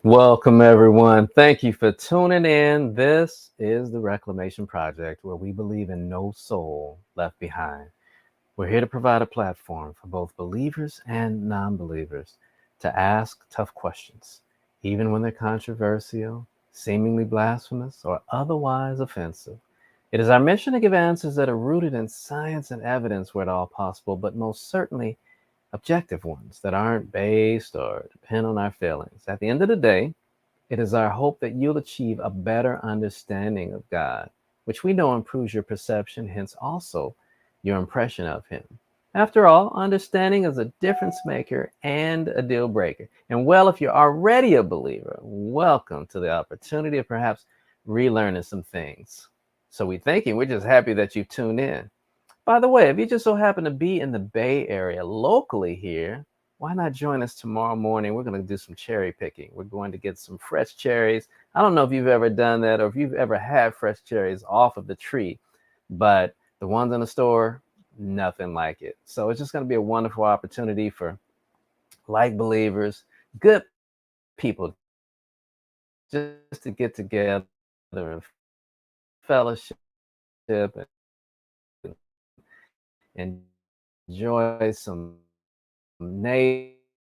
Welcome, everyone. Thank you for tuning in. This is the Reclamation Project, where we believe in no soul left behind. We're here to provide a platform for both believers and non believers to ask tough questions, even when they're controversial, seemingly blasphemous, or otherwise offensive. It is our mission to give answers that are rooted in science and evidence where at all possible, but most certainly objective ones that aren't based or depend on our feelings. At the end of the day, it is our hope that you'll achieve a better understanding of God, which we know improves your perception, hence also your impression of Him. After all, understanding is a difference maker and a deal breaker. And well, if you're already a believer, welcome to the opportunity of perhaps relearning some things. So we thank you. We're just happy that you've tuned in. By the way, if you just so happen to be in the Bay Area locally here, why not join us tomorrow morning? We're going to do some cherry picking. We're going to get some fresh cherries. I don't know if you've ever done that or if you've ever had fresh cherries off of the tree, but the ones in the store, nothing like it. So it's just going to be a wonderful opportunity for like believers, good people, just to get together and fellowship and enjoy some nature,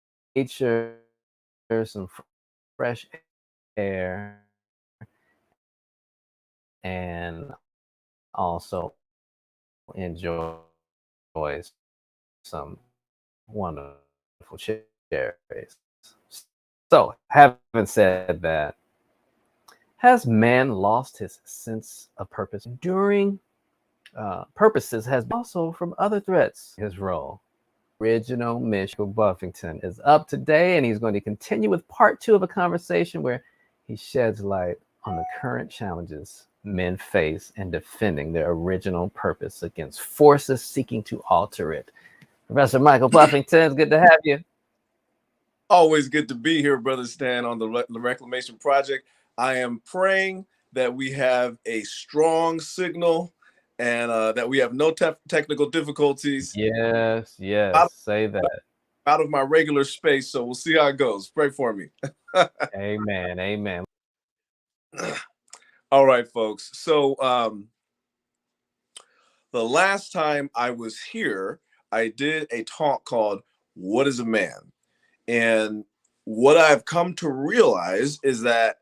some fresh air, and also enjoy some wonderful cherries. So, having said that, has man lost his sense of purpose? Enduring purposes has been also from other threats. His role. Original Michael Buffington is up today, and he's going to continue with part two of a conversation where he sheds light on the current challenges men face in defending their original purpose against forces seeking to alter it. Professor Michael Buffington, it's good to have you. Always good to be here, Brother Stan, on the Reclamation Project. I am praying that we have a strong signal and that we have no technical difficulties. Yes, Out, say that. out of my regular space, so we'll see how it goes. Pray for me. Amen. All right, folks. So the last time I was here, I did a talk called "What is a Man?" And what I've come to realize is that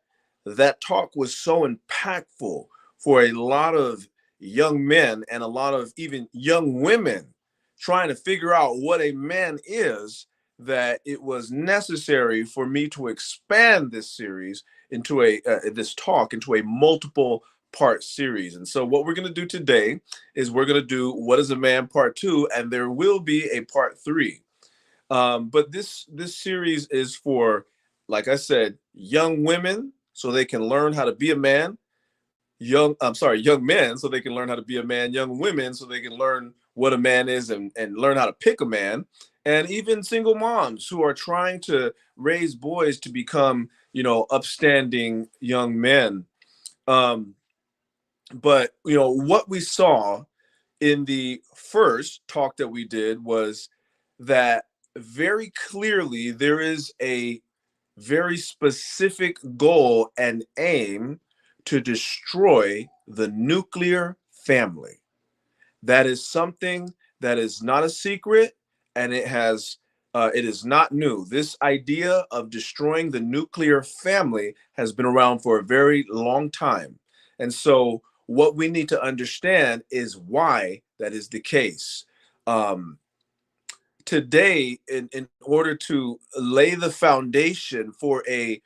that talk was so impactful for a lot of young men and a lot of even young women trying to figure out what a man is, that it was necessary for me to expand this series into this talk into a multiple part series. And so what we're going to do today is we're going to do What is a Man Part 2, and there will be a Part 3. But this series is for, like I said, young women so they can learn how to be a man. Young men so they can learn how to be a man. Young women so they can learn what a man is and learn how to pick a man. And even single moms who are trying to raise boys to become, upstanding young men. Um, but what we saw in the first talk that we did was that very clearly there is a very specific goal and aim to destroy the nuclear family. That is something that is not a secret, and it is not new. This idea of destroying the nuclear family has been around for a very long time. And so what we need to understand is why that is the case. Um, Today, in order to lay the foundation for a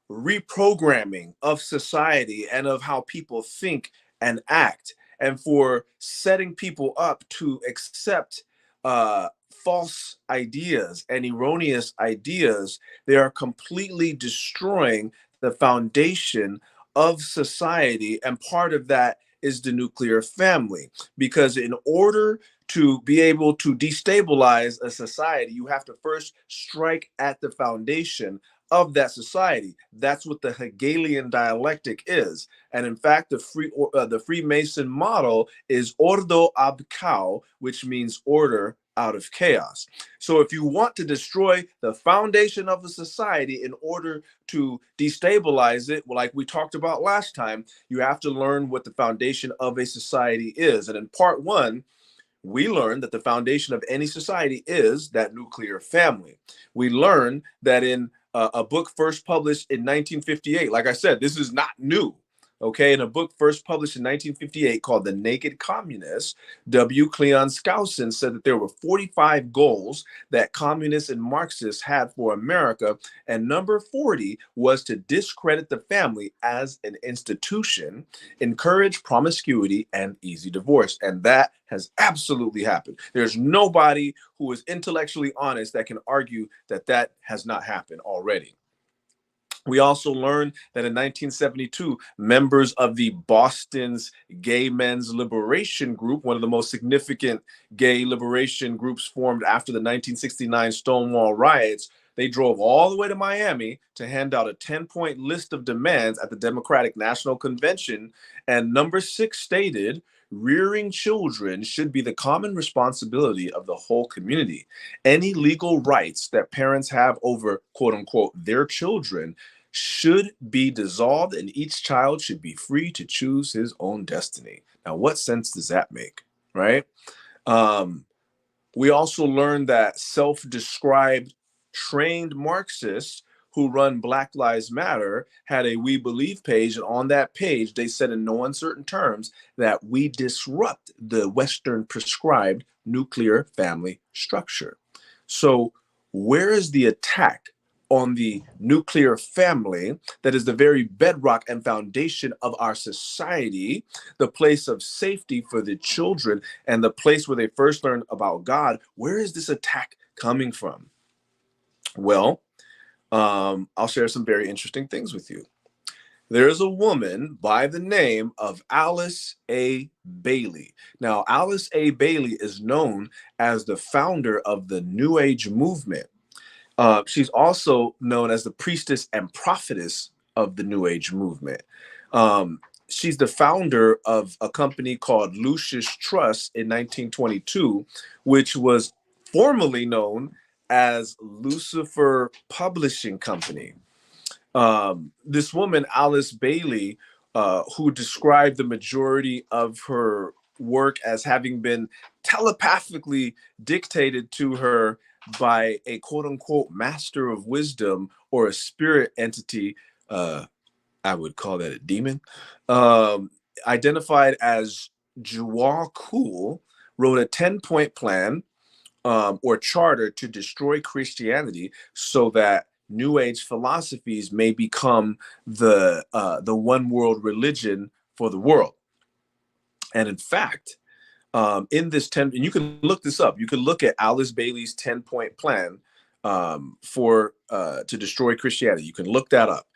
reprogramming of society and of how people think and act, and for setting people up to accept false ideas and erroneous ideas, they are completely destroying the foundation of society. And part of that is the nuclear family. Because in order to be able to destabilize a society, you have to first strike at the foundation of that society. That's what the Hegelian dialectic is. And in fact, the Freemason model is ordo ab chao, which means order out of chaos. So if you want to destroy the foundation of a society in order to destabilize it, like we talked about last time, you have to learn what the foundation of a society is. And in part one, we learn that the foundation of any society is that nuclear family. We learn that in a book first published in 1958, like I said, this is not new. Okay, in a book first published in 1958 called The Naked Communists, W. Cleon Skousen said that there were 45 goals that communists and Marxists had for America, and number 40 was to discredit the family as an institution, encourage promiscuity, and easy divorce. And that has absolutely happened. There's nobody who is intellectually honest that can argue that that has not happened already. We also learned that in 1972, members of the Boston's Gay Men's Liberation Group, one of the most significant gay liberation groups formed after the 1969 Stonewall riots, they drove all the way to Miami to hand out a 10-point list of demands at the Democratic National Convention. And number 6 stated, rearing children should be the common responsibility of the whole community. Any legal rights that parents have over, quote unquote, their children should be dissolved, and each child should be free to choose his own destiny. Now, what sense does that make, right? We also learned that self-described trained Marxists who run Black Lives Matter had a We Believe page, and on that page, they said in no uncertain terms that we disrupt the Western prescribed nuclear family structure. So, where is the attack on the nuclear family that is the very bedrock and foundation of our society, the place of safety for the children, and the place where they first learn about God? Where is this attack coming from? Well, I'll share some very interesting things with you. There is a woman by the name of Alice A. Bailey. Now, Alice A. Bailey is known as the founder of the New Age movement. She's also known as the priestess and prophetess of the New Age movement. She's the founder of a company called Lucius Trust in 1922, which was formerly known as Lucifer Publishing Company. This woman, Alice Bailey, who described the majority of her work as having been telepathically dictated to her by a quote unquote master of wisdom or a spirit entity, I would call that a demon, identified as Jua Kul, wrote a 10-point plan or charter to destroy Christianity so that New Age philosophies may become the one world religion for the world. And in fact, in this 10, and you can look this up, you can look at Alice Bailey's 10-point plan for to destroy Christianity. You can look that up.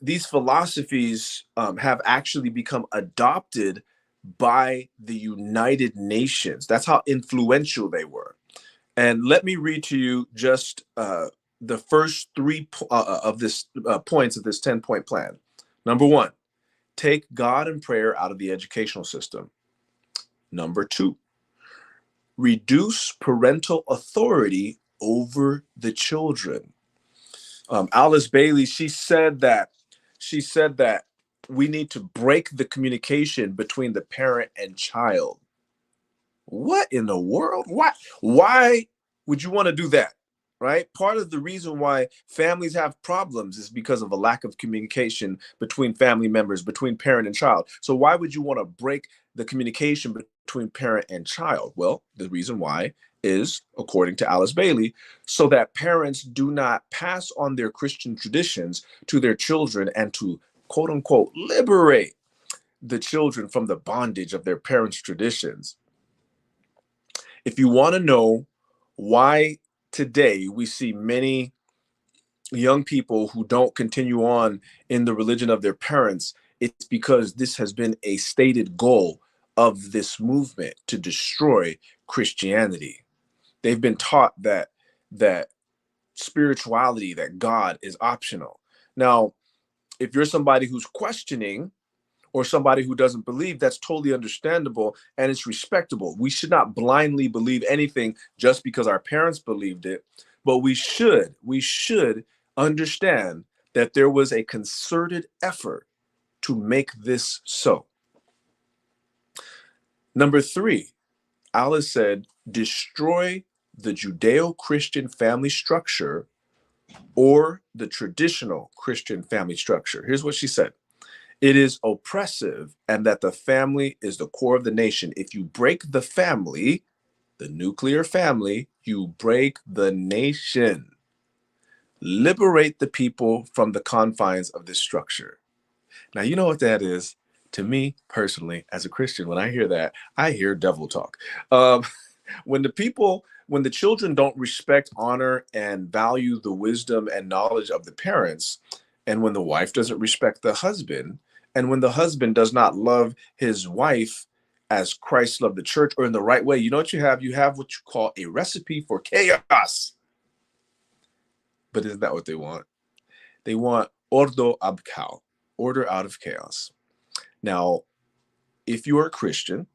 These philosophies have actually become adopted by the United Nations. That's how influential they were. And let me read to you just the first three of this points of this 10-point plan. Number 1, take God and prayer out of the educational system. Number 2, reduce parental authority over the children. Alice Bailey, she said that we need to break the communication between the parent and child. What in the world? Why would you want to do that? Right? Part of the reason why families have problems is because of a lack of communication between family members, between parent and child. So why would you want to break the communication between parent and child? Well, the reason why is, according to Alice Bailey, so that parents do not pass on their Christian traditions to their children and to quote unquote liberate the children from the bondage of their parents' traditions. If you want to know why today we see many young people who don't continue on in the religion of their parents, it's because this has been a stated goal of this movement to destroy Christianity. They've been taught that spirituality, that God is optional. Now, if you're somebody who's questioning or somebody who doesn't believe, that's totally understandable and it's respectable. We should not blindly believe anything just because our parents believed it, but we should understand that there was a concerted effort to make this so. Number three, Alice said, destroy the Judeo Christian family structure or the traditional Christian family structure. Here's what she said: it is oppressive, and that the family is the core of the nation. If you break the family, the nuclear family, you break the nation. Liberate the people from the confines of this structure. Now, you know what that is? To me personally, as a Christian, when I hear that, I hear devil talk. Um, when the children don't respect, honor, and value the wisdom and knowledge of the parents, and when the wife doesn't respect the husband, and when the husband does not love his wife as Christ loved the church or in the right way, you know what you have? You have what you call a recipe for chaos. But isn't that what they want? They want ordo ab chaos, order out of chaos. Now, if you are a Christian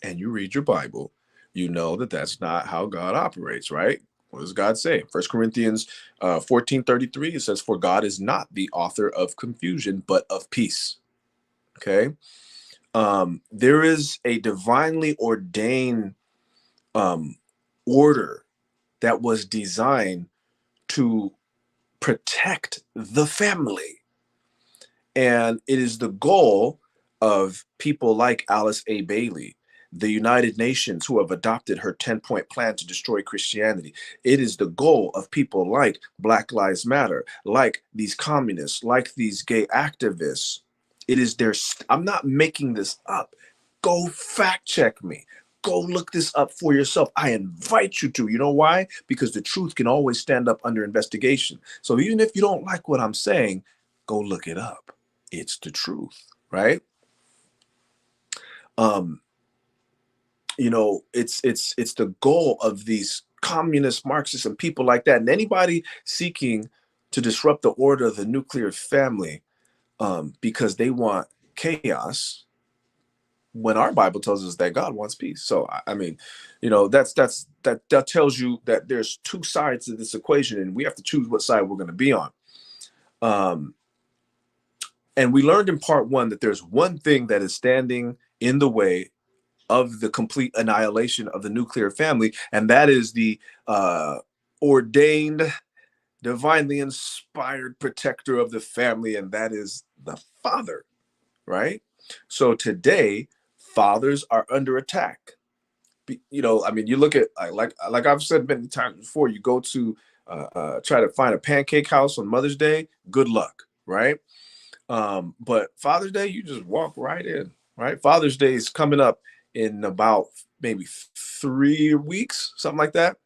and you read your Bible, you know that that's not how God operates, right? What does God say? 1 Corinthians 14:33, it says, for God is not the author of confusion, but of peace. Okay. There is a divinely ordained um, order that was designed to protect the family. And it is the goal of people like Alice A. Bailey, the United Nations, who have adopted her 10-point plan to destroy Christianity. It is the goal of people like Black Lives Matter, like these communists, like these gay activists. It is their, I'm not making this up. Go fact check me. Go look this up for yourself. I invite you to. You know why? Because the truth can always stand up under investigation. So even if you don't like what I'm saying, go look it up. It's the truth, right? Um, it's the goal of these communist Marxists and people like that, and anybody seeking to disrupt the order of the nuclear family, because they want chaos, when our Bible tells us that God wants peace. So I mean, that tells you that there's two sides to this equation, and we have to choose what side we're going to be on. Um, and we learned in part one that there's one thing that is standing in the way of the complete annihilation of the nuclear family, and that is the ordained, divinely inspired protector of the family, and that is the father, right? So today, fathers are under attack. I mean, you look at like I've said many times before. You go to try to find a pancake house on Mother's Day. Good luck, right? But Father's Day, you just walk right in, right? Father's Day is coming up in about maybe 3 weeks, something like that.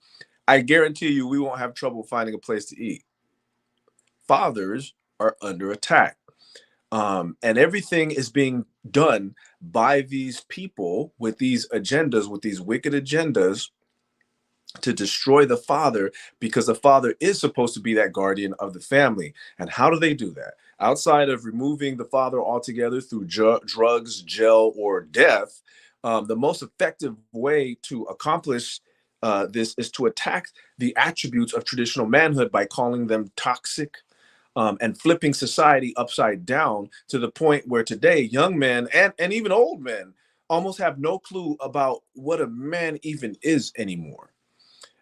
I guarantee you, we won't have trouble finding a place to eat. Fathers are under attack. And everything is being done by these people with these agendas, with these wicked agendas, to destroy the father, because the father is supposed to be that guardian of the family. And how do they do that? Outside of removing the father altogether through drugs, jail, or death, the most effective way to accomplish this is to attack the attributes of traditional manhood by calling them toxic, and flipping society upside down to the point where today young men and even old men almost have no clue about what a man even is anymore.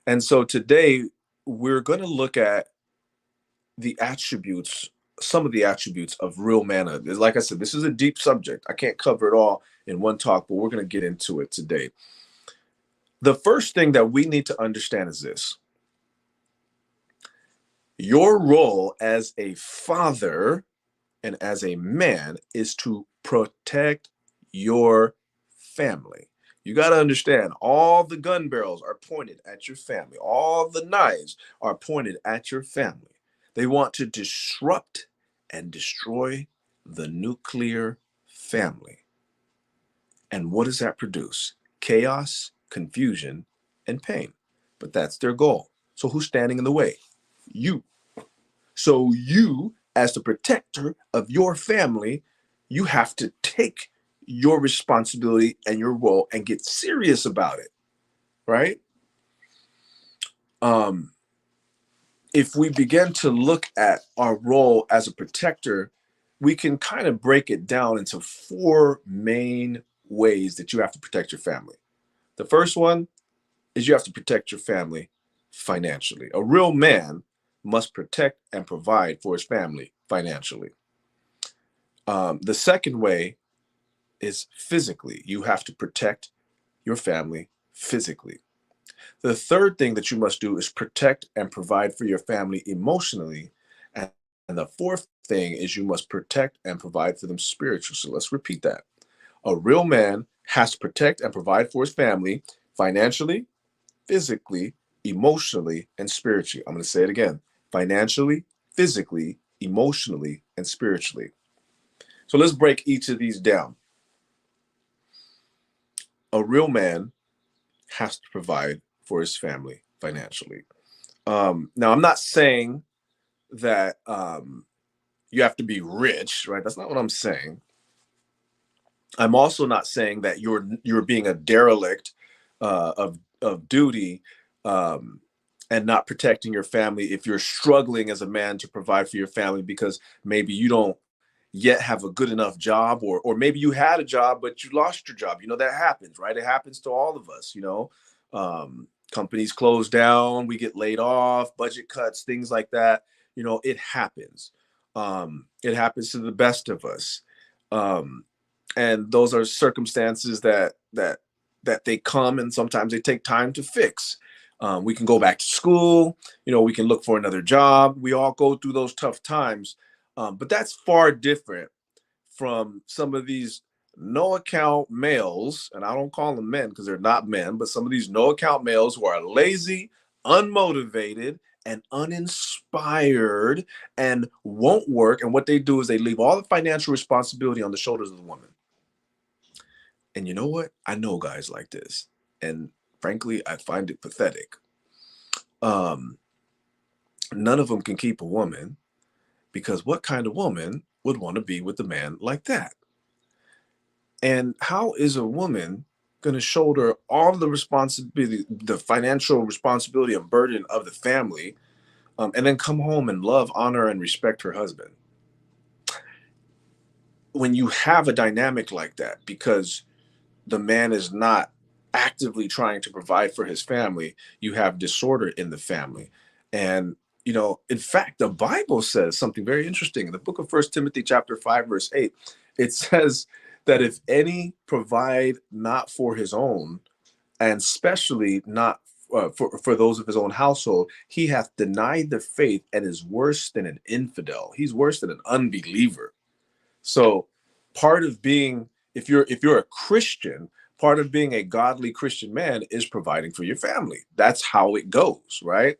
And so today we're going to look at the attributes, some of the attributes of real manhood. Like I said, this is a deep subject. I can't cover it all in one talk, but we're going to get into it today. The first thing that we need to understand is this: your role as a father and as a man is to protect your family. You got to understand, all the gun barrels are pointed at your family. All the knives are pointed at your family. They want to disrupt and destroy the nuclear family. And what does that produce? Chaos, confusion, and pain. But that's their goal. So who's standing in the way? You. So you, as the protector of your family, you have to take your responsibility and your role and get serious about it, right? Um, if we begin to look at our role as a protector, we can kind of break it down into four main ways that you have to protect your family. The first one is you have to protect your family financially. A real man must protect and provide for his family financially. The second way is physically. You have to protect your family physically. The third thing that you must do is protect and provide for your family emotionally. And the fourth thing is you must protect and provide for them spiritually. So let's repeat that. A real man has to protect and provide for his family financially, physically, emotionally, and spiritually. I'm going to say it again: financially, physically, emotionally, and spiritually. So let's break each of these down. A real man has to provide for his family financially. Now, I'm not saying that you have to be rich, right? That's not what I'm saying. I'm also not saying that you're being a derelict of duty, um, and not protecting your family if you're struggling as a man to provide for your family because maybe you don't yet have a good enough job, or maybe you had a job but you lost your job. That happens, right? It happens to all of us. Companies close down, we get laid off, budget cuts, things like that. It happens. It happens to the best of us. Um, and those are circumstances that they come, and sometimes they take time to fix. We can go back to school. We can look for another job. We all go through those tough times, but that's far different from some of these no account males, and I don't call them men because they're not men, but some of these no account males who are lazy, unmotivated, and uninspired and won't work. And what they do is they leave all the financial responsibility on the shoulders of the woman. And you know what? I know guys like this. And frankly, I find it pathetic. Um, None of them can keep a woman, because what kind of woman would want to be with a man like that? And how is a woman going to shoulder all the responsibility, the financial responsibility and burden of the family, and then come home and love, honor, and respect her husband? When you have a dynamic like that, because the man is not actively trying to provide for his family, you have disorder in the family. And in fact, the Bible says something very interesting in the book of First Timothy chapter 5 verse 8. It says that if any provide not for his own, and especially not for those of his own household, he hath denied the faith and is worse than an infidel. He's worse than an unbeliever. So part of being, if you're a Christian, part of being a godly Christian man is providing for your family. That's how it goes, right?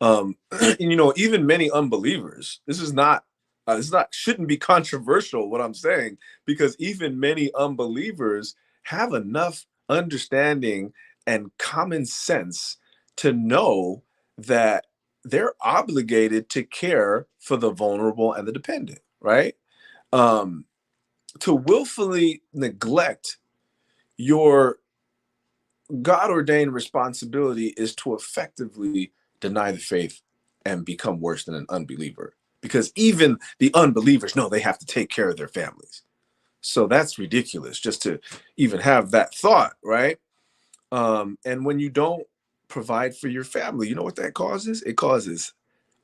And even many unbelievers, this is not shouldn't be controversial what I'm saying, because even many unbelievers have enough understanding and common sense to know that they're obligated to care for the vulnerable and the dependent, right? um, to willfully neglect your God ordained responsibility is to effectively deny the faith and become worse than an unbeliever, because even the unbelievers know they have to take care of their families. So that's ridiculous just to even have that thought, right? And when you don't provide for your family, you know what that causes? It causes,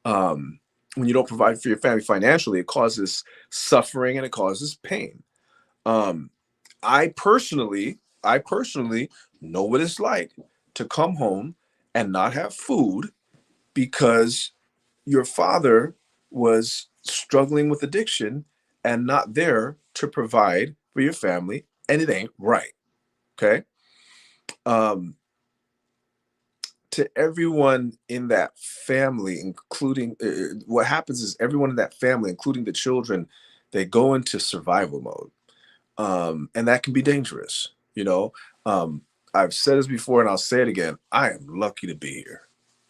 when you don't provide for your family financially, it causes suffering and it causes pain. Um, I personally know what it's like to come home and not have food because your father was struggling with addiction and not there to provide for your family, and it ain't right. Okay. Um, to everyone in that family, including what happens is everyone in that family, including the children, they go into survival mode, and that can be dangerous. Um, I've said this before, and I'll say it again. I am lucky to be here.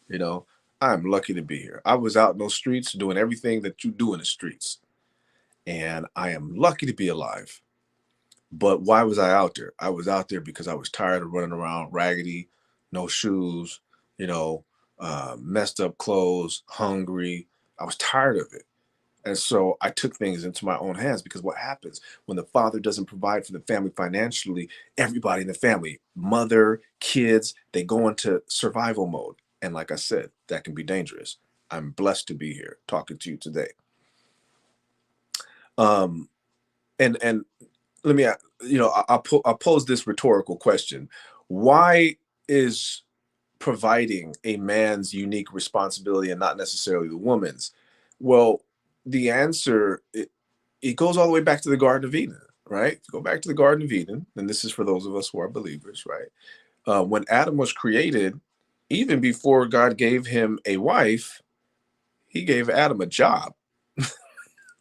You know, I'm lucky to be here. I was out in those streets doing everything that you do in the streets, and I am lucky to be alive. But why was I out there? I was out there because I was tired of running around raggedy, no shoes, you know, messed up clothes, hungry. I was tired of it. And so I took things into my own hands, because what happens when the father doesn't provide for the family financially? Everybody in the family, mother, kids, they go into survival mode. And like I said, that can be dangerous. I'm blessed to be here talking to you today. Um, and let me, I'll pose this rhetorical question. Why is providing a man's unique responsibility and not necessarily the woman's? Well, the answer, it goes all the way back to the Garden of Eden, right? Go back to the Garden of Eden, and this is for those of us who are believers, right? When Adam was created, even before God gave him a wife, he gave Adam a job.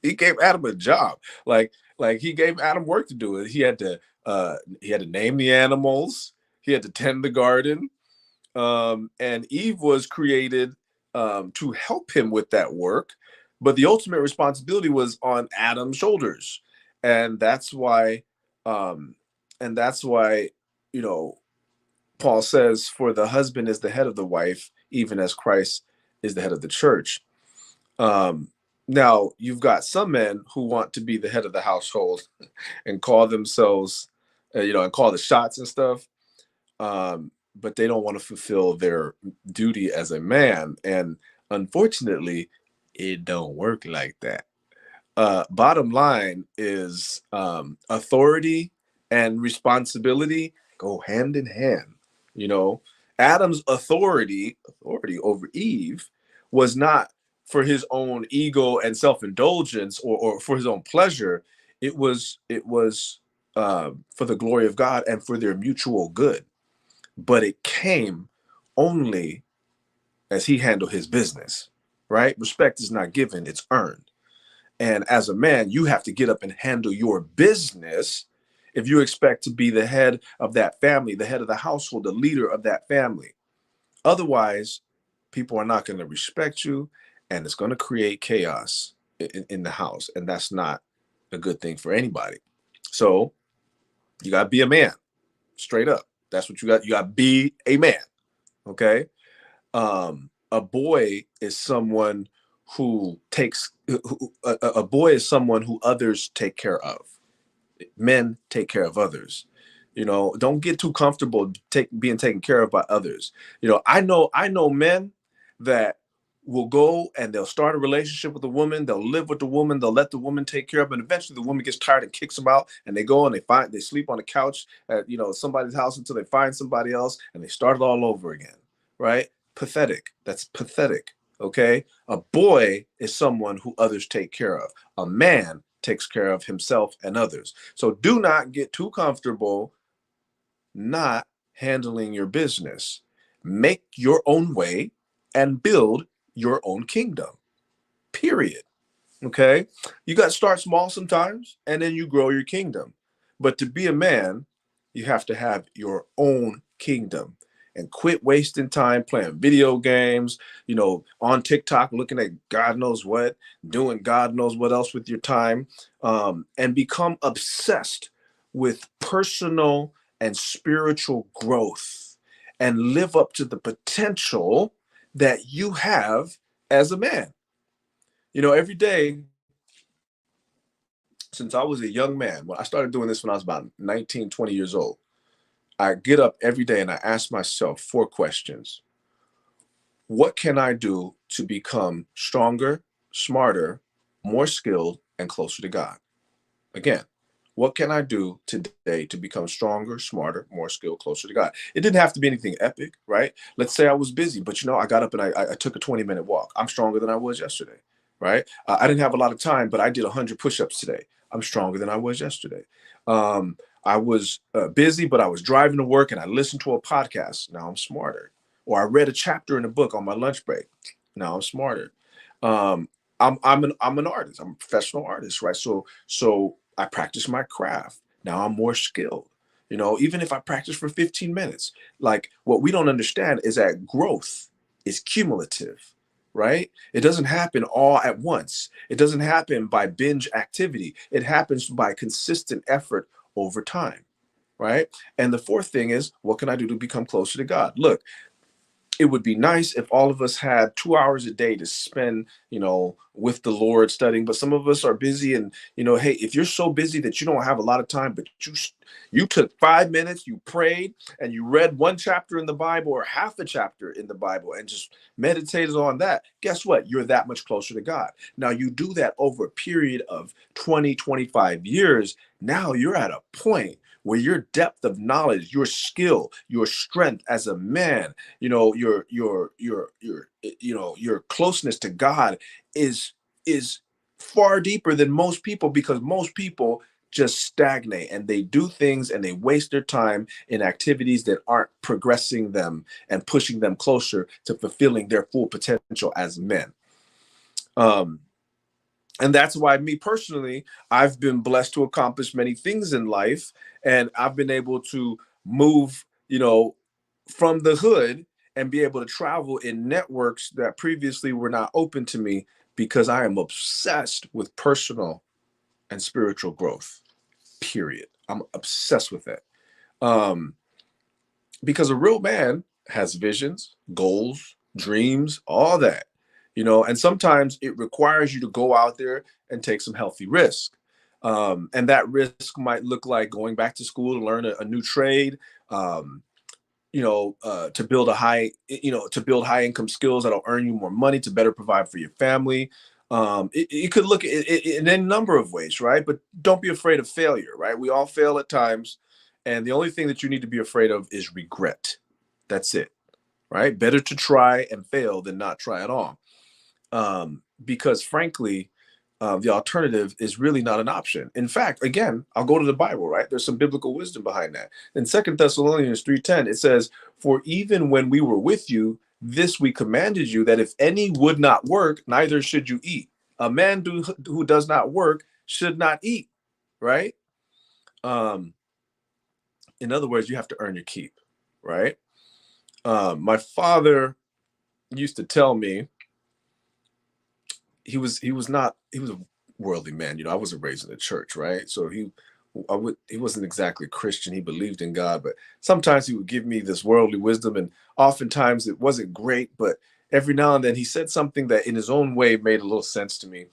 He gave Adam a job. Like he gave Adam work to do. He had to name the animals. He had to tend the garden. And Eve was created to help him with that work, but the ultimate responsibility was on Adam's shoulders, and that's why, um, and that's why, you know, Paul says, "For the husband is the head of the wife, even as Christ is the head of the church." Um, Now you've got some men who want to be the head of the household and call themselves, and call the shots and stuff, but they don't want to fulfill their duty as a man. And unfortunately, it don't work like that. Bottom line is, authority and responsibility go hand in hand. You know, Adam's authority over Eve was not for his own ego and self-indulgence, or for his own pleasure. It was for the glory of God and for their mutual good. But it came only as he handled his business, right? Respect is not given, it's earned. And as a man, you have to get up and handle your business if you expect to be the head of that family, the head of the household, the leader of that family. Otherwise, people are not going to respect you, and it's going to create chaos in the house. And that's not a good thing for anybody. So you got to be a man, straight up. That's what you got. You got to be a man. Okay. A boy is someone who takes a boy is someone who others take care of. Men take care of others. Don't get too comfortable being taken care of by others. I know men that will go and they'll start a relationship with a woman, they'll live with the woman, they'll let the woman take care of them, and eventually the woman gets tired and kicks them out, and they go and they sleep on the couch at somebody's house until they find somebody else, and they start it all over again, right? Pathetic. That's pathetic. Okay. A boy is someone who others take care of. A man takes care of himself and others. So do not get too comfortable not handling your business. Make your own way and build your own kingdom. Period. Okay. You got to start small sometimes, and then you grow your kingdom. But to be a man, you have to have your own kingdom, and quit wasting time playing video games, on TikTok, looking at God knows what, doing God knows what else with your time, and become obsessed with personal and spiritual growth, and live up to the potential that you have as a man. Every day since I was a young man, when I started doing this when I was about 19, 20 years old, I get up every day and I ask myself 4 questions. What can I do to become stronger, smarter, more skilled, and closer to God? Again, what can I do today to become stronger, smarter, more skilled, closer to God? It didn't have to be anything epic, right? Let's say I was busy, but I got up and I took a 20-minute walk. I'm stronger than I was yesterday, right? I didn't have a lot of time, but I did 100 push-ups today. I'm stronger than I was yesterday. I was busy, but I was driving to work and I listened to a podcast. Now I'm smarter. Or I read a chapter in a book on my lunch break. Now I'm smarter. Um, I'm an artist. I'm a professional artist, right? So I practice my craft. Now I'm more skilled. Even if I practice for 15 minutes, like what we don't understand is that growth is cumulative, right? It doesn't happen all at once. It doesn't happen by binge activity. It happens by consistent effort over time, right? And the fourth thing is, what can I do to become closer to God? Look, it would be nice if all of us had 2 hours a day to spend, with the Lord studying. But some of us are busy, and hey, if you're so busy that you don't have a lot of time, but you took 5 minutes, you prayed, and you read one chapter in the Bible or half a chapter in the Bible, and just meditated on that. Guess what? You're that much closer to God. Now you do that over a period of 20, 25 years. Now you're at a point where your depth of knowledge, your skill, your strength as a man, your closeness to God is far deeper than most people, because most people just stagnate and they do things and they waste their time in activities that aren't progressing them and pushing them closer to fulfilling their full potential as men. And that's why, me personally, I've been blessed to accomplish many things in life, and I've been able to move, from the hood and be able to travel in networks that previously were not open to me, because I am obsessed with personal and spiritual growth. Period. I'm obsessed with it. Um, because a real man has visions, goals, dreams, all that, and sometimes it requires you to go out there and take some healthy risk. And that risk might look like going back to school to learn a new trade, to build high income skills that'll earn you more money to better provide for your family. It could look in any number of ways, right? But don't be afraid of failure, right? We all fail at times. And the only thing that you need to be afraid of is regret. That's it, right? Better to try and fail than not try at all. Because frankly, the alternative is really not an option. In fact, again, I'll go to the Bible, right? There's some biblical wisdom behind that. In 2 Thessalonians 3:10, it says, "For even when we were with you, this we commanded you, that if any would not work, neither should you eat. A man who does not work should not eat," right? Um, in other words, you have to earn your keep, right? My father used to tell me, he was a worldly man. I wasn't raised in the church, right? So he wasn't exactly a Christian. He believed in God, but sometimes he would give me this worldly wisdom, and oftentimes it wasn't great, but every now and then he said something that in his own way made a little sense to me.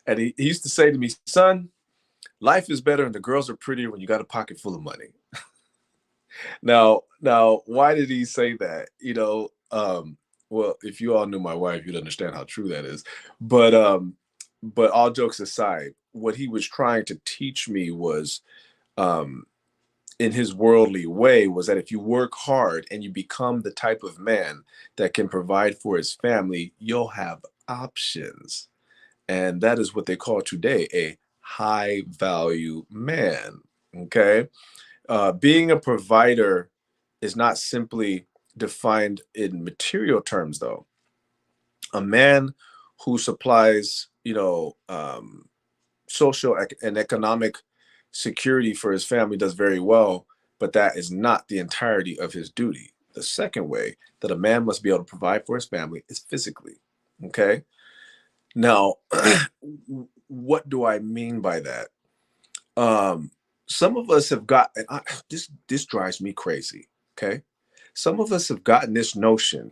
And he used to say to me, "Son, life is better and the girls are prettier when you got a pocket full of money." Now, why did he say that? Well, if you all knew my wife, you'd understand how true that is. But all jokes aside, what he was trying to teach me was, um, in his worldly way, was that if you work hard and you become the type of man that can provide for his family, you'll have options. And that is what they call today a high value man. Okay. Being a provider is not simply defined in material terms, though. A man who supplies, social and economic security for his family does very well, but that is not the entirety of his duty. The second way that a man must be able to provide for his family is physically. Okay. Now, what do I mean by that? Um, some of us have got, and this drives me crazy. Okay, some of us have gotten this notion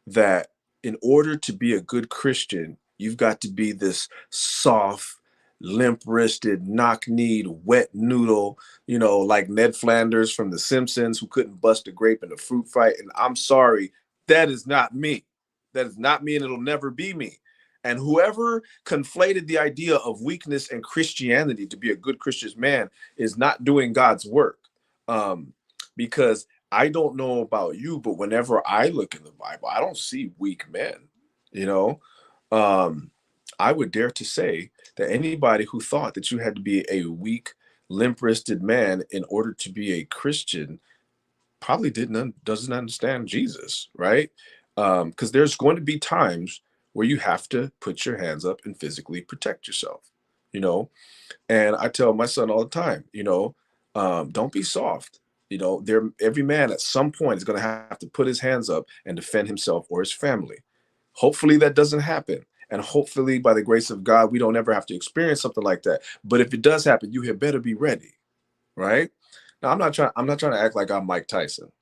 that in order to be a good Christian, you've got to be this soft, limp-wristed, knock-kneed, wet noodle, like Ned Flanders from The Simpsons, who couldn't bust a grape in a fruit fight. And I'm sorry, that is not me. That is not me, and it'll never be me. And whoever conflated the idea of weakness and Christianity to be a good Christian man is not doing God's work. Because I don't know about you, but whenever I look in the Bible, I don't see weak men. You know, um, I would dare to say that anybody who thought that you had to be a weak, limp-wristed man in order to be a Christian probably doesn't understand Jesus, right? Because there's going to be times where you have to put your hands up and physically protect yourself. You know, and I tell my son all the time, don't be soft. Every man at some point is going to have to put his hands up and defend himself or his family. Hopefully that doesn't happen. And hopefully, by the grace of God, we don't ever have to experience something like that. But if it does happen, you had better be ready, right? Now, I'm not trying to act like I'm Mike Tyson.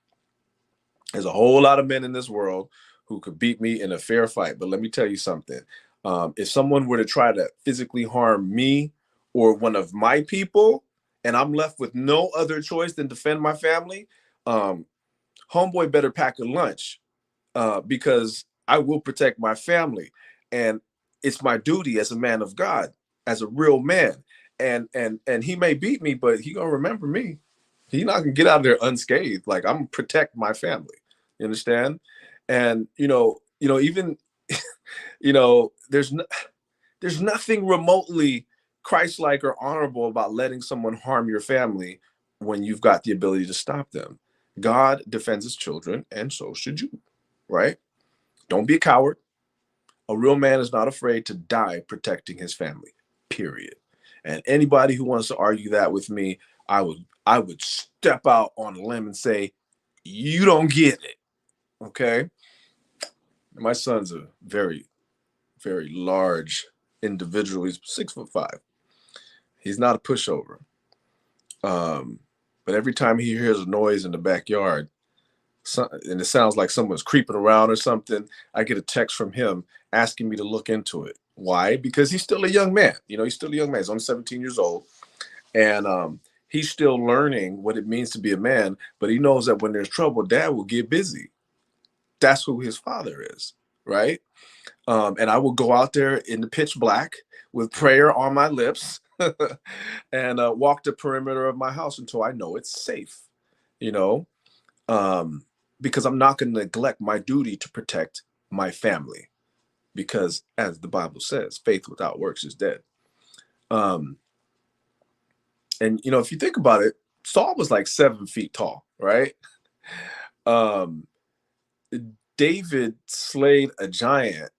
There's a whole lot of men in this world who could beat me in a fair fight. But let me tell you something. If someone were to try to physically harm me or one of my people, and I'm left with no other choice than defend my family, homeboy better pack a lunch, because I will protect my family. And it's my duty as a man of God, as a real man. And he may beat me, but he gonna remember me. He not gonna get out of there unscathed. Like, I'm gonna protect my family. You understand? And even there's nothing remotely Christ-like or honorable about letting someone harm your family when you've got the ability to stop them. God defends his children, and so should you, right? Don't be a coward. A real man is not afraid to die protecting his family, period. And anybody who wants to argue that with me, I would step out on a limb and say, you don't get it. Okay. My son's a very, very large individual. He's 6'5". He's not a pushover. But every time he hears a noise in the backyard, and it sounds like someone's creeping around or something, I get a text from him asking me to look into it. Why? Because he's still a young man. He's still a young man. He's only 17 years old. And he's still learning what it means to be a man. But he knows that when there's trouble, dad will get busy. That's who his father is, right? And I will go out there in the pitch black with prayer on my lips and walk the perimeter of my house until I know it's safe, you know, because I'm not going to neglect my duty to protect my family, because as the Bible says, faith without works is dead. And, if you think about it, Saul was like 7 feet tall, right? Um, David slayed a giant,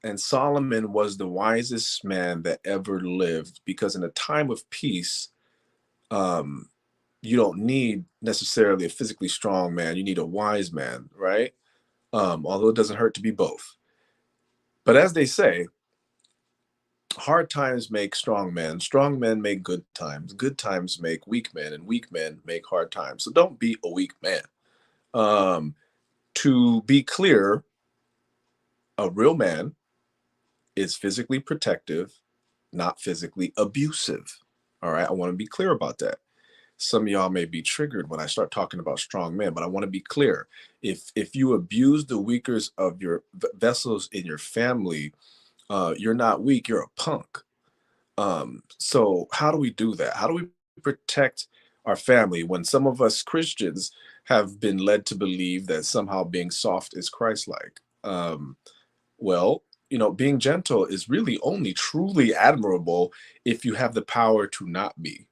and Solomon was the wisest man that ever lived, because in a time of peace, you don't need necessarily a physically strong man. You need a wise man, right? Although it doesn't hurt to be both. But as they say, hard times make strong men make good times make weak men, and weak men make hard times. So don't be a weak man. To be clear, a real man is physically protective, not physically abusive. All right. I want to be clear about that. Some of y'all may be triggered when I start talking about strong men, but I want to be clear. If you abuse the weakers of your vessels in your family, you're not weak, you're a punk. So how do we do that? How do we protect our family when some of us Christians have been led to believe that somehow being soft is Christ-like? Well, being gentle is really only truly admirable if you have the power to not be.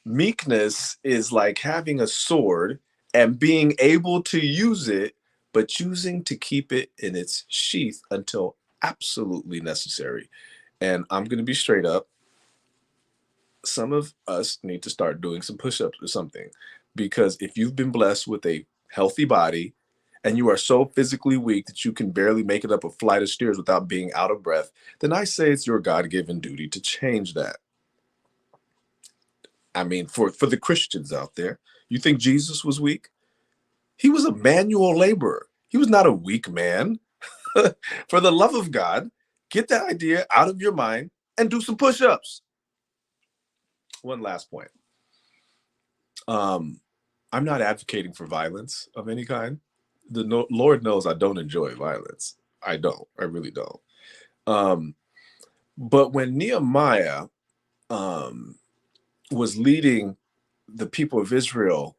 Meekness is like having a sword and being able to use it, but choosing to keep it in its sheath until absolutely necessary. And I'm going to be straight up. Some of us need to start doing some push-ups or something, because if you've been blessed with a healthy body and you are so physically weak that you can barely make it up a flight of stairs without being out of breath, then I say it's your God-given duty to change that. I mean, for the Christians out there, you think Jesus was weak? He was a manual laborer. He was not a weak man. For the love of God, get that idea out of your mind and do some push-ups. One last point. I'm not advocating for violence of any kind. The Lord knows I don't enjoy violence. I don't. I really don't. But when Nehemiah was leading the people of Israel,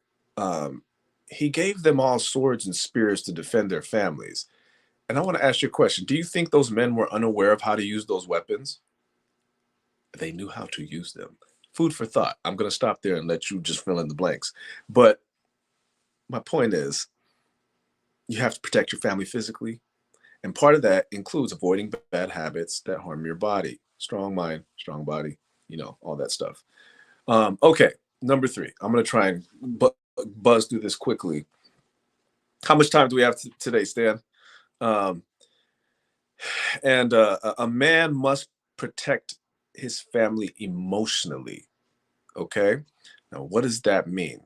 he gave them all swords and spears to defend their families. And I want to ask you a question. Do you think those men were unaware of how to use those weapons? They knew how to use them. Food for thought. I'm going to stop there and let you just fill in the blanks. But my point is, you have to protect your family physically. And part of that includes avoiding bad habits that harm your body. Strong mind, strong body, all that stuff. Okay, number 3. I'm going to try and buzz through this quickly. How much time do we have today, Stan? Um, and a man must protect his family emotionally. Okay. Now, what does that mean?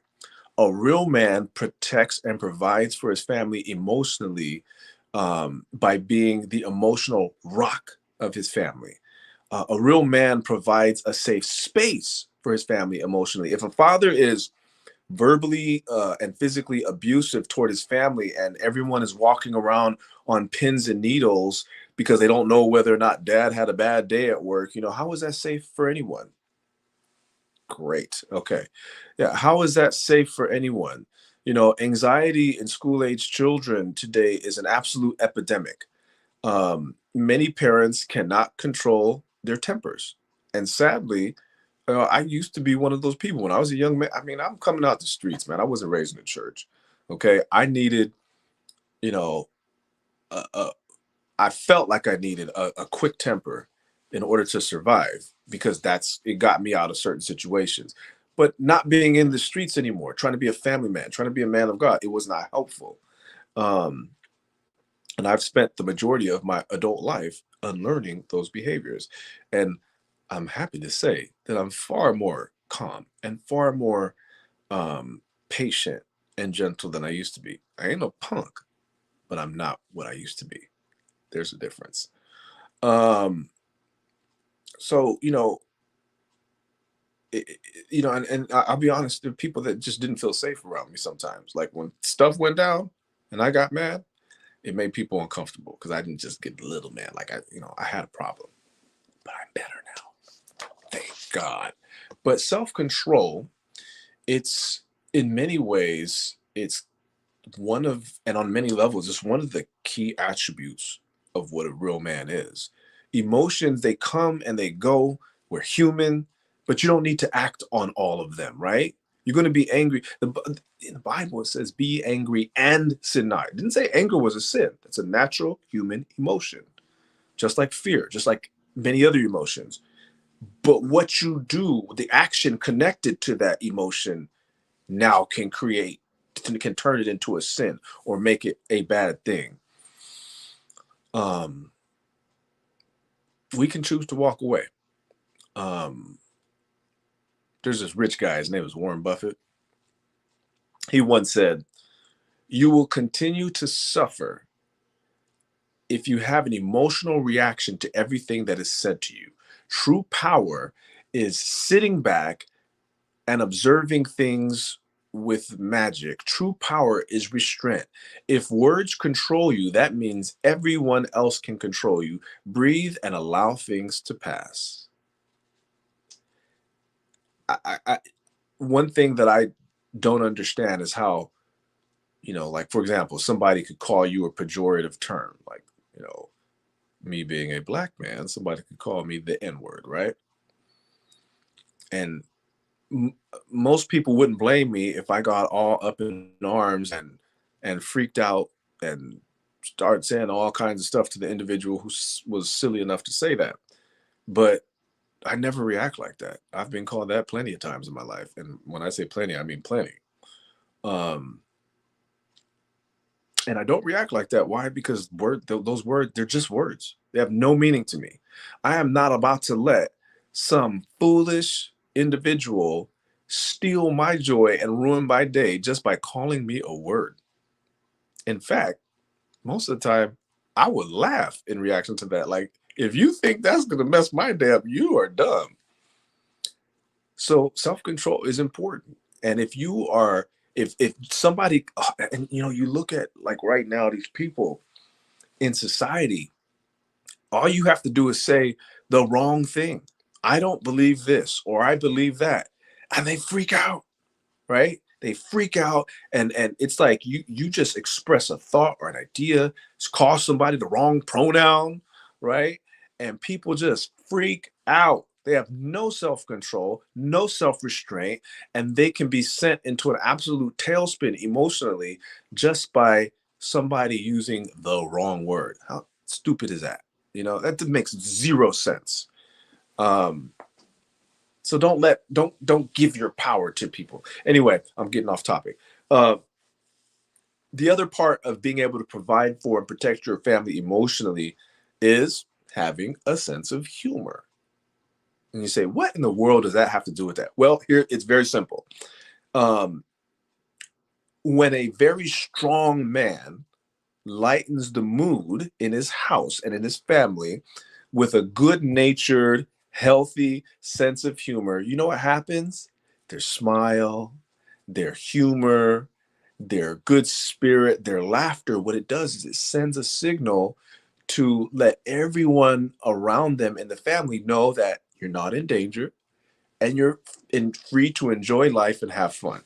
A real man protects and provides for his family emotionally, by being the emotional rock of his family. A real man provides a safe space for his family emotionally. If a father is verbally and physically abusive toward his family, and everyone is walking around on pins and needles because they don't know whether or not dad had a bad day at work, how is that safe for anyone? Great. Okay. Yeah. How is that safe for anyone? Anxiety in school age children today is an absolute epidemic. Many parents cannot control their tempers. And sadly, I used to be one of those people when I was a young man. I mean, I'm coming out the streets, man. I wasn't raised in the church. Okay. I needed, you know, a, I felt like I needed a quick temper in order to survive, because it got me out of certain situations. But not being in the streets anymore, trying to be a family man, trying to be a man of God, it was not helpful. Um, and I've spent the majority of my adult life unlearning those behaviors. And I'm happy to say that I'm far more calm and far more patient and gentle than I used to be. I ain't no punk, but I'm not what I used to be. There's a difference. Um, so and I'll be honest, there are people that just didn't feel safe around me sometimes. Like when stuff went down and I got mad, it made people uncomfortable because I didn't just get little man. Like I had a problem, but I'm better now. Thank God. But self-control, it's in many ways, it's one of, and on many levels, it's one of the key attributes of what a real man is. Emotions, they come and they go. We're human, but you don't need to act on all of them, right? You're going to be angry. In the Bible, it says, be angry and sin not. It didn't say anger was a sin. That's a natural human emotion, just like fear, just like many other emotions. But what you do, the action connected to that emotion, now can turn it into a sin or make it a bad thing. um we can choose to walk away. um there's this rich guy, his name is Warren Buffett. He once said, you will continue to suffer if you have an emotional reaction to everything that is said to you. True power is sitting back and observing things with magic. True power is restraint. If words control you, that means everyone else can control you. Breathe and allow things to pass. One thing that I don't understand is how, like, for example, somebody could call you a pejorative term, like, me being a black man, somebody could call me the N word, right? And most people wouldn't blame me if I got all up in arms and freaked out and started saying all kinds of stuff to the individual who was silly enough to say that. But I never react like that. I've been called that plenty of times in my life, and when I say plenty, I mean plenty. Um, and I don't react like that. Why? Because those words, they're just words. They have no meaning to me. I am not about to let some foolish individual steal my joy and ruin my day just by calling me a word. In fact, most of the time, I would laugh in reaction to that. Like, if you think that's going to mess my day up, you are dumb. So self-control is important. And if somebody, and you look at, like, right now, these people in society, all you have to do is say the wrong thing. I don't believe this, or I believe that, and they freak out, right? They freak out, and it's like you just express a thought or an idea, call somebody the wrong pronoun, right? And people just freak out. They have no self-control, no self-restraint, and they can be sent into an absolute tailspin emotionally just by somebody using the wrong word. How stupid is that? That makes zero sense. Um, so don't give your power to people. Anyway, I'm getting off topic. Uh, The other part of being able to provide for and protect your family emotionally is having a sense of humor. And you say, what in the world does that have to do with that? Well, here it's very simple. Um, when a very strong man lightens the mood in his house and in his family with a good natured, healthy sense of humor, you know what happens? Their smile, their humor, their good spirit, their laughter, what it does is it sends a signal to let everyone around them in the family know that you're not in danger and you're free to enjoy life and have fun.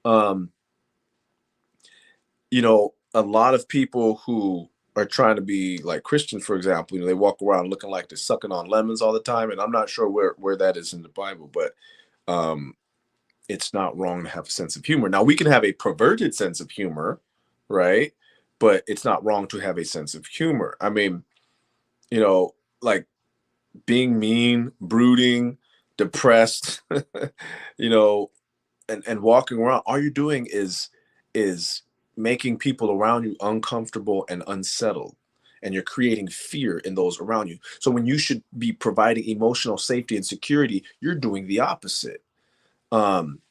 Um, a lot of people who are trying to be like Christians, for example, they walk around looking like they're sucking on lemons all the time. And I'm not sure where that is in the Bible, but um, it's not wrong to have a sense of humor. Now, we can have a perverted sense of humor, right? But it's not wrong to have a sense of humor. I mean, like being mean, brooding, depressed, you know, and walking around, all you're doing is making people around you uncomfortable and unsettled, and you're creating fear in those around you. So when you should be providing emotional safety and security, you're doing the opposite. um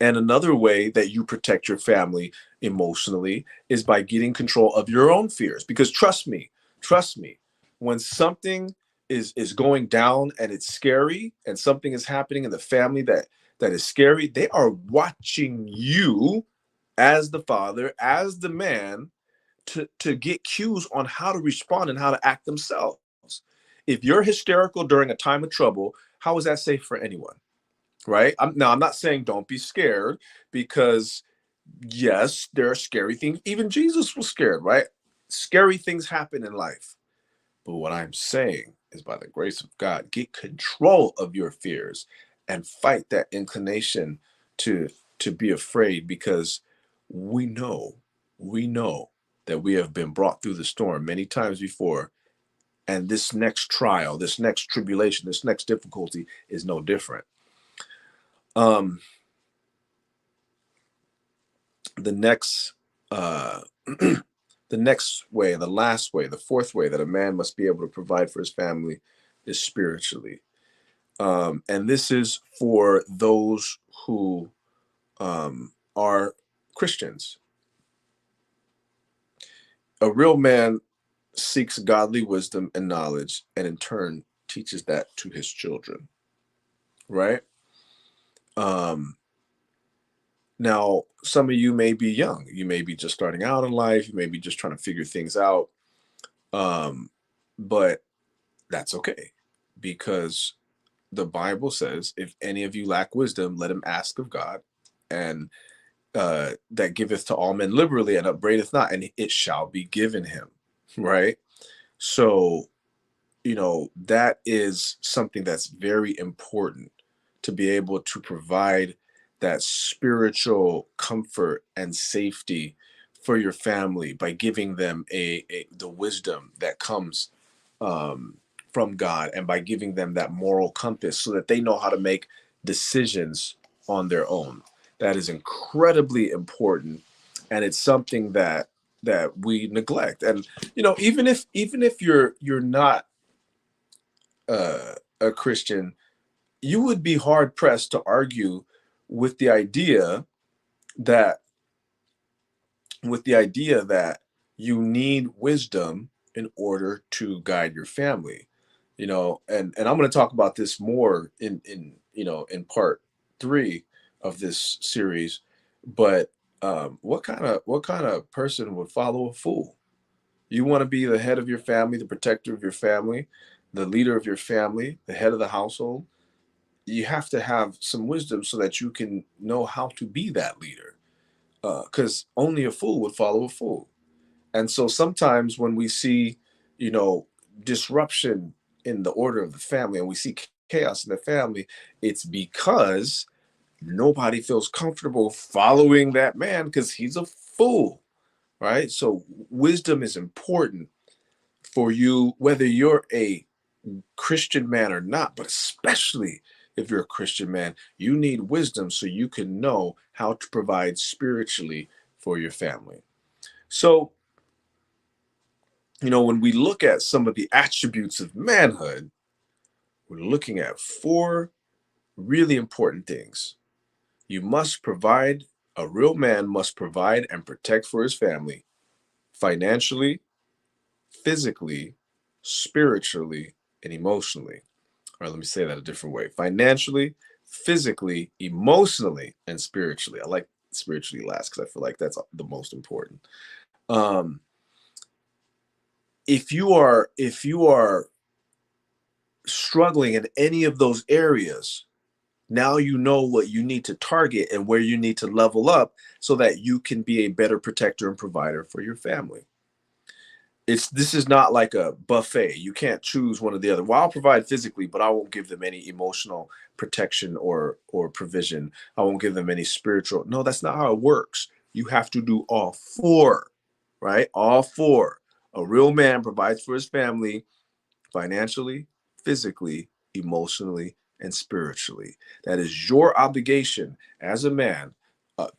and another way that you protect your family emotionally is by getting control of your own fears, because trust me, when something is going down and it's scary and something is happening in the family that is scary, they are watching you as the father, as the man, to get cues on how to respond and how to act themselves. If you're hysterical during a time of trouble, how is that safe for anyone? Right? I'm not saying don't be scared, because yes, there are scary things. Even Jesus was scared, right? Scary things happen in life. But what I'm saying is, by the grace of God, get control of your fears and fight that inclination to to be afraid, because we know, we know that we have been brought through the storm many times before, and this next trial, this next tribulation, this next difficulty is no different. Um, the next the next way, the last way, the fourth way that a man must be able to provide for his family is spiritually. And this is for those who are Christians. A real man seeks godly wisdom and knowledge, and in turn teaches that to his children, right? um Now, some of you may be young, you may be just starting out in life, you may be just trying to figure things out. um but that's okay, because the Bible says, if any of you lack wisdom, let him ask of God, and that giveth to all men liberally and upbraideth not, and it shall be given him. Right? So, that is something that's very important, to be able to provide that spiritual comfort and safety for your family by giving them the wisdom that comes um, from God, and by giving them that moral compass so that they know how to make decisions on their own. That is incredibly important, and it's something that we neglect. And even if you're not a Christian, you would be hard pressed to argue with the idea that that you need wisdom in order to guide your family. And I'm going to talk about this more in part 3 of this series. But what kind of person would follow a fool? You want to be the head of your family, the protector of your family, the leader of your family, the head of the household. You have to have some wisdom so that you can know how to be that leader, because only a fool would follow a fool. And so sometimes when we see, you know, disruption in the order of the family, and we see chaos in the family, it's because nobody feels comfortable following that man because he's a fool, right? So wisdom is important for you, whether you're a Christian man or not, but especially if you're a Christian man, you need wisdom so you can know how to provide spiritually for your family. So, when we look at some of the attributes of manhood, we're looking at four really important things. You must provide, a real man must provide and protect for his family financially, physically, spiritually, and emotionally. All right, let me say that a different way: financially, physically, emotionally, and spiritually. I like spiritually last because I feel like that's the most important. Um, if you are struggling in any of those areas, now you know what you need to target and where you need to level up so that you can be a better protector and provider for your family. This is not like a buffet. You can't choose one or the other. Well, I'll provide physically, but I won't give them any emotional protection or provision. I won't give them any spiritual. No, that's not how it works. You have to do all four, right? All four. A real man provides for his family financially, physically, emotionally, and spiritually. That is your obligation as a man,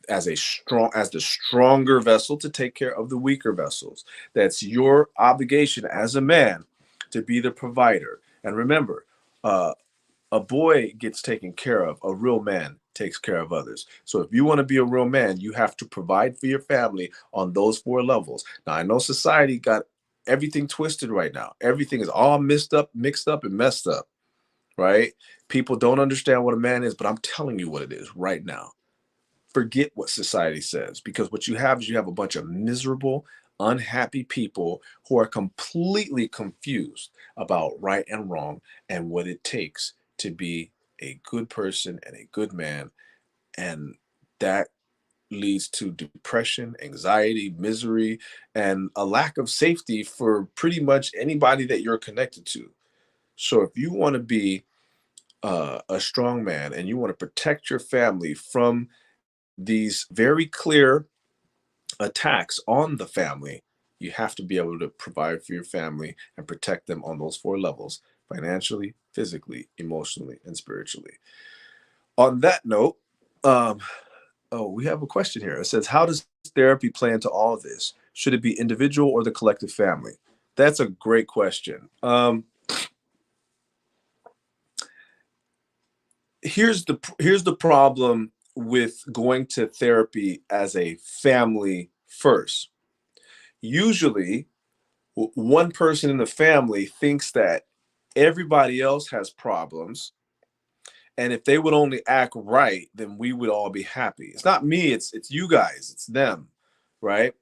as the stronger vessel to take care of the weaker vessels. That's your obligation as a man to be the provider. And remember, uh, a boy gets taken care of. A real man takes care of others. So if you want to be a real man, you have to provide for your family on those four levels. Now, I know society got everything twisted right now. Everything is all mixed up, and messed up, right? People don't understand what a man is, but I'm telling you what it is right now. Forget what society says, because what you have is you have a bunch of miserable, unhappy people who are completely confused about right and wrong and what it takes to be a good person and a good man. And that leads to depression, anxiety, misery, and a lack of safety for pretty much anybody that you're connected to. So if you want to be a strong man and you want to protect your family from these very clear attacks on the family, you have to be able to provide for your family and protect them on those four levels: financially, physically, emotionally, and spiritually. On that note, um, oh, we have a question here. It says, how does therapy play into all of this? Should it be individual or the collective family? That's a great question. Here's the problem with going to therapy as a family first. Usually, one person in the family thinks that everybody else has problems, and if they would only act right, then we would all be happy. It's not me, it's you guys, it's them, right?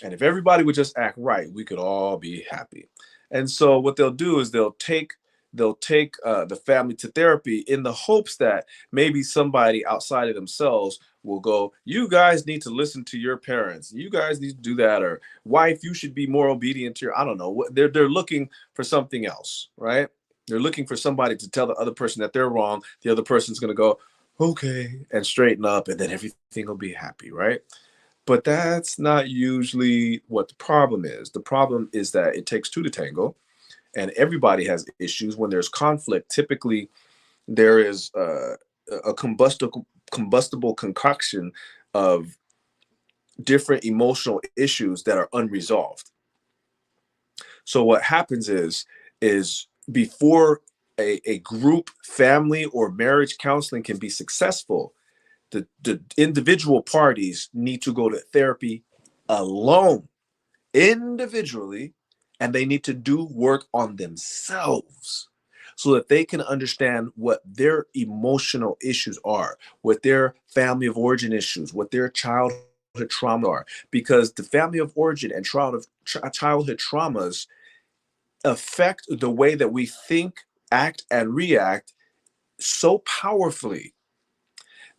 And if everybody would just act right, we could all be happy. And so what they'll do is they'll take the family to therapy in the hopes that maybe somebody outside of themselves will go, you guys need to listen to your parents. You guys need to do that. Or wife, you should be more obedient to your, I don't know. They're looking for something else, right? They're looking for somebody to tell the other person that they're wrong. The other person's going to go, okay, and straighten up, and then everything will be happy, right? But that's not usually what the problem is. The problem is that it takes two to tango, and everybody has issues. When there's conflict, typically there is a combustible concoction of different emotional issues that are unresolved. So what happens is before a group family or marriage counseling can be successful, the individual parties need to go to therapy alone, individually, and they need to do work on themselves so that they can understand what their emotional issues are, what their family of origin issues, what their childhood trauma are. Because the family of origin and childhood traumas affect the way that we think, act, and react so powerfully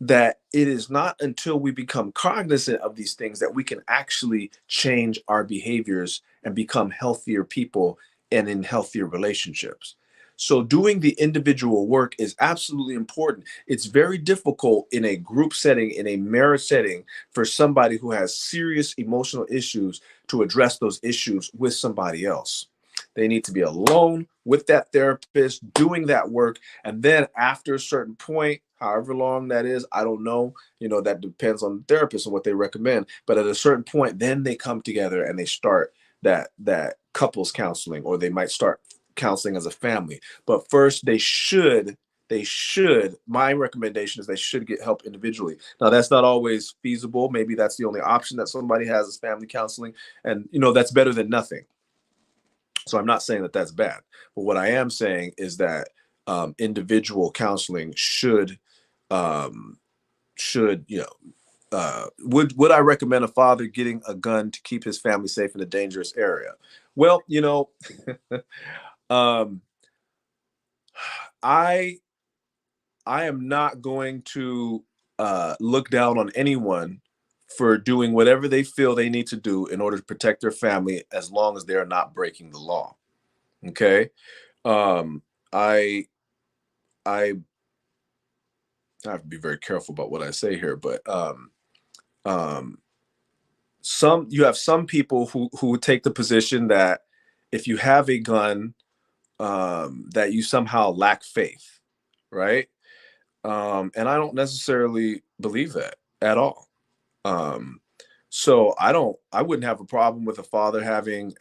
that it is not until we become cognizant of these things that we can actually change our behaviors and become healthier people and in healthier relationships. So, doing the individual work is absolutely important. It's very difficult in a group setting, in a marriage setting, for somebody who has serious emotional issues to address those issues with somebody else. They need to be alone with that therapist doing that work. And then, after a certain point, however long that is, I don't know. That depends on the therapist and what they recommend. But at a certain point, then they come together and they start that couples counseling, or they might start counseling as a family. But first, my recommendation is they should get help individually. Now, that's not always feasible. Maybe that's the only option that somebody has, is family counseling, and that's better than nothing. So I'm not saying that that's bad, but what I am saying is that individual counseling should would I recommend a father getting a gun to keep his family safe in a dangerous area? Well, um, I am not going to look down on anyone for doing whatever they feel they need to do in order to protect their family, as long as they're not breaking the law. Okay. um I I have to be very careful about what I say here, but um you have some people who take the position that if you have a gun, that you somehow lack faith, right? And I don't necessarily believe that at all. um so I wouldn't have a problem with a father having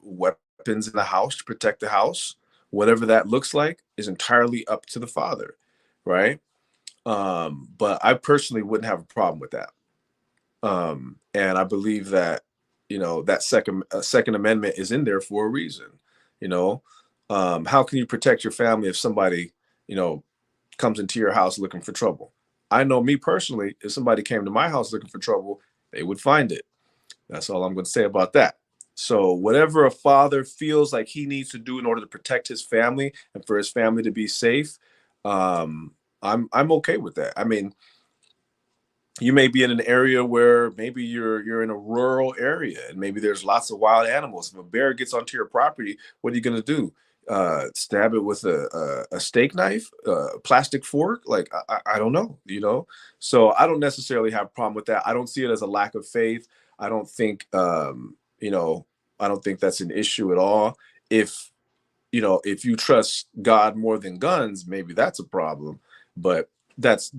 weapons in the house to protect the house. Whatever that looks like is entirely up to the father, right? But I personally wouldn't have a problem with that. And I believe that that second amendment is in there for a reason. you know how can you protect your family if somebody you know comes into your house looking for trouble? I know, me personally, if somebody came to my house looking for trouble, they would find it. That's all I'm going to say about that. So whatever a father feels like he needs to do in order to protect his family and for his family to be safe, um, I'm okay with that. I mean, you may be in an area where maybe you're in a rural area, and maybe there's lots of wild animals. If a bear gets onto your property, what are you going to do? Stab it with a steak knife, a plastic fork? Like, I don't know, So I don't necessarily have a problem with that. I don't see it as a lack of faith. I don't think I don't think that's an issue at all. If if you trust God more than guns, maybe that's a problem. But that's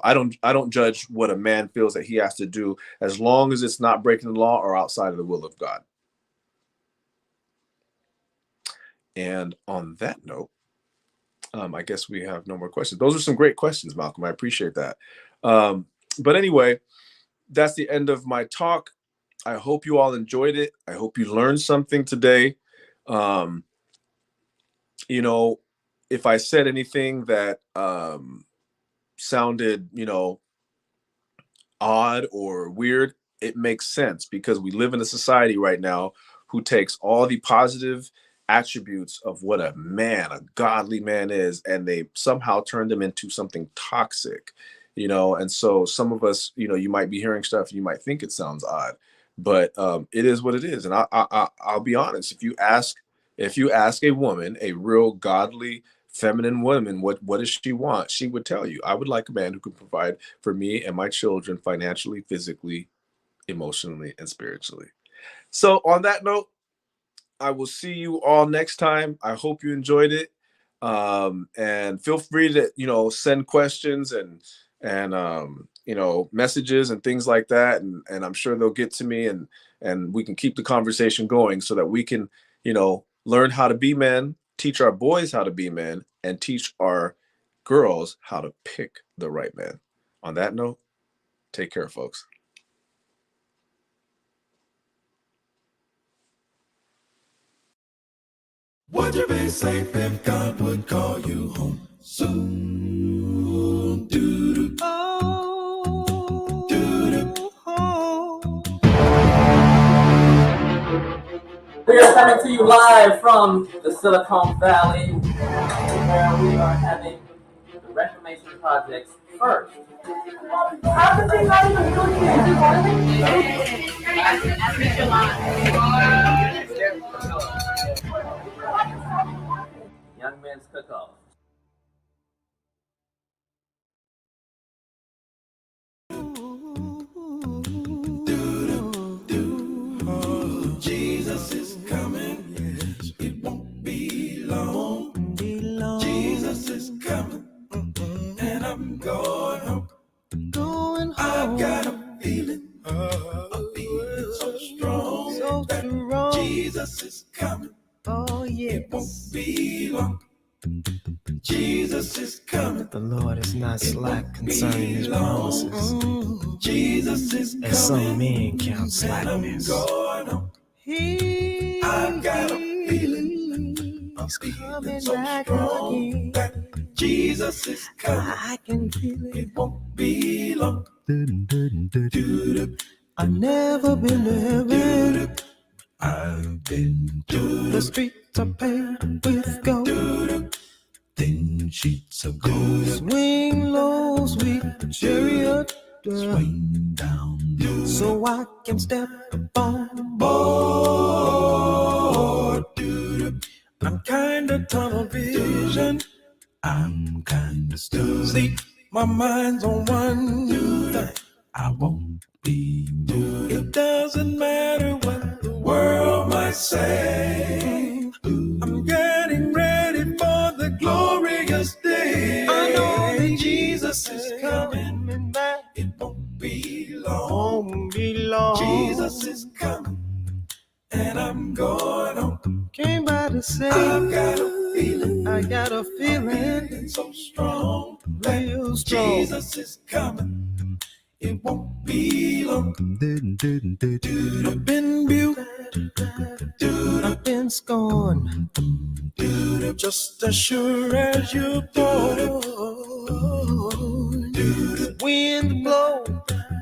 I don't judge what a man feels that he has to do, as long as it's not breaking the law or outside of the will of God. And on that note, I guess we have no more questions. Those are some great questions, Malcolm. I appreciate that. But anyway, that's the end of my talk. I hope you all enjoyed it. I hope you learned something today. Um, if I said anything that sounded, odd or weird, it makes sense, because we live in a society right now who takes all the positive attributes of what a godly man is, and they somehow turn them into something toxic. And so some of us, you might be hearing stuff and you might think it sounds odd, but it is what it is. And I'll be honest, if you ask a woman, a real godly feminine woman, what does she want, she would tell you, I would like a man who can provide for me and my children financially, physically, emotionally, and spiritually. So on that note, I will see you all next time. I hope you enjoyed it. And feel free to, send questions and messages and things like that. And I'm sure they'll get to me, and we can keep the conversation going, so that we can, learn how to be men, teach our boys how to be men, and teach our girls how to pick the right man. On that note, take care, folks. Would you be safe if God would call you home soon? Doo-doo. Oh, doo-doo. Oh. We are coming to you live from the Silicon Valley, where we are having the Reclamation Project's first. How could they not even do Young Men's Cook-Off. Jesus is coming, yes, it won't be long. Jesus is coming, Jesus is coming. Oh, yeah. It won't be long. Jesus is coming. The Lord is not slack concerning his long. promises, Jesus is coming. as some men count And I'm slackness. going on. I've got a feeling. I'm feeling so strong that Jesus is coming. I can feel it. It won't be long. I've never been to heaven. I've been to The streets are paved with gold. thin sheets of gold. Swing low, sweet chariot, Swing down low. so I can step on board. I'm kinda tunnel vision. I'm kinda stuck. See, my mind's on one thing. I won't be moved. It doesn't matter what the world might say. I'm getting ready for the glorious day. I know that Jesus is coming back. It won't be long. Won't be long. Jesus is coming, and I'm going home. Came by to say, I've got a feeling. I got a feeling It's so strong. real strong. Jesus is coming. It won't be long. I've been built. I've been scorned, Just as sure as you're born. wind blow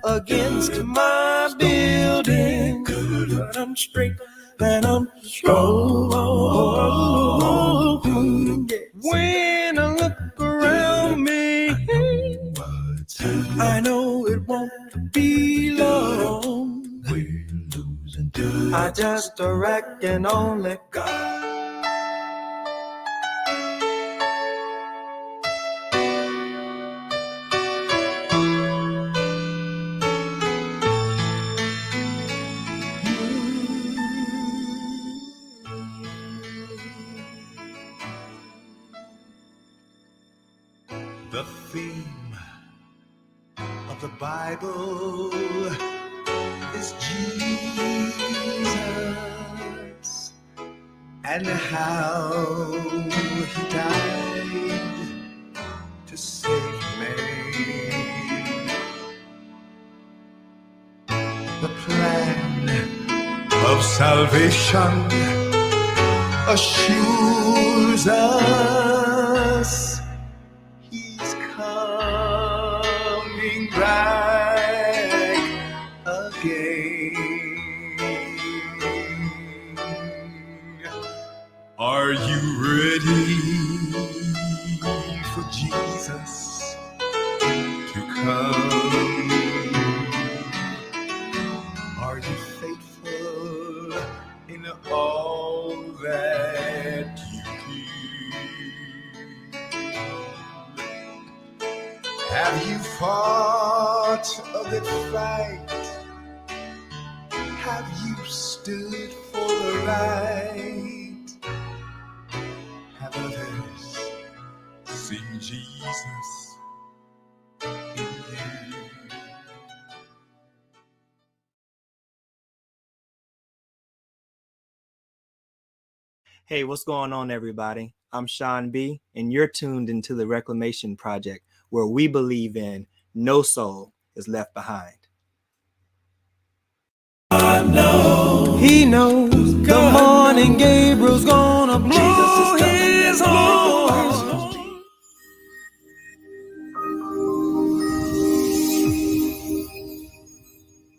against my building, But I'm straight and I'm strong. when I look around me, I know it won't be long. We're losing to I just reckon only God. the theme of the Bible is Jesus and how he died to save me. The plan of salvation assures us he's coming back again. Are you ready for Jesus to come? Are you faithful in all that you do? Have you fought a good fight? Have you stood for the right? Have others seen Jesus in you? Hey, what's going on, everybody? I'm Sean B, and you're tuned into the Reclamation Project, where we believe in no soul is left behind. I know He knows the morning Gabriel